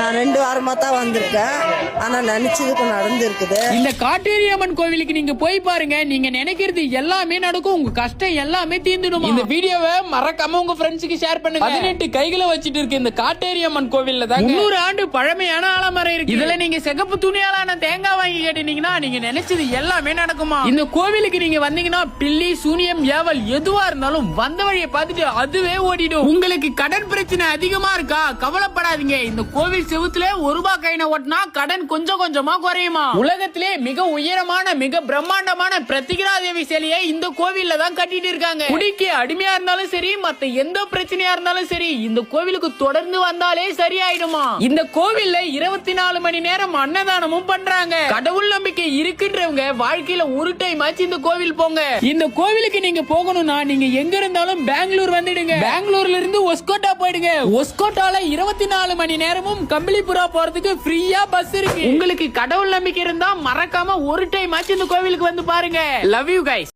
நான் 2 வாரமா தான் வந்திருக்கேன். ஆனா நினைச்சதுக்கு நடந்திருக்குது. இந்த காட்டேரி அம்மன் கோவிலுக்கு நீங்க போய் பாருங்க. நீங்க நினைக்கிறது எல்லாமே நடக்கும். உங்க கஷ்டம் எல்லாமே தீர்ந்துடும். இந்த வீடியோவை மறக்காம உங்க ஃப்ரெண்ட்ஸுக்கு ஷேர் பண்ணுங்க. 18 கைகளை வச்சிட்டு இருக்கு இந்த காட்டேரி அம்மன் கோவில்ல தான் 300 ஆண்டு பழமையான ஆலமரம் இருக்கு. இதுல நீங்க சிகப்பு துணியாலான தேங்காய் வாங்கி கேட்டீங்கன்னா நீங்க நினைச்சது எல்லாமே நடக்குமா. இந்த கோவிலுக்கு நீங்க வந்தீங்கன்னா பில்லி சூனியம் ஏவல் எதுவா இருந்தாலும் வந்த வழியை பார்த்துட்டு அதுவே ஓடிடும். உங்களுக்கு கடன் பிரச்சனை அதிகமா இருக்கா? கவலைப்படாதீங்க. இந்த கோவில் செவுத்துல ₹1 கைன ஓட்டினா கடன் கொஞ்சம் கொஞ்சமா குறையுமா. உலகத்திலே மிக உயரமான மிக பிரம்மாண்டமான பிரத்திகரா தேவி சிலையை இந்த கோவில்ல தான் கட்டிட்டு இருக்காங்க. குடிக்கு அடிமையா இருந்தாலும் சரி, மத்த எந்த பிரச்சனையா இருந்தாலும் சரி, இந்த கோவிலுக்கு தொடர்ந்து வந்தாலே சரியாயிடுமா. இந்த கோவில்ல 24 மணி நேரம் அன்னதானமும் பண்றாங்க. கடவுள் நம்பிக்கை இருக்குன்றவங்க வாழ்க்கையில ஒரு டைம் ஆச்சு இந்த கோவில் போங்க. இந்த கோவிலுக்கு நீங்க போகணும்னா நீங்க எங்க இருந்தாலும் பெங்களூர் வந்துடுங்க. பெங்களூர்ல இருந்து ஒஸ்கோட்டா போயிடுங்க. ஒஸ்கோட்டால 24 மணி நேரமும் கம்பளிபுரா போறதுக்கு ஃப்ரீயா பஸ் இருக்கு. உங்களுக்கு கடவுள் நம்பிக்கை இருந்தா மறக்காம ஒரு டைம் ஆச்சு இந்த கோவிலுக்கு வந்து பாருங்க. Love you guys.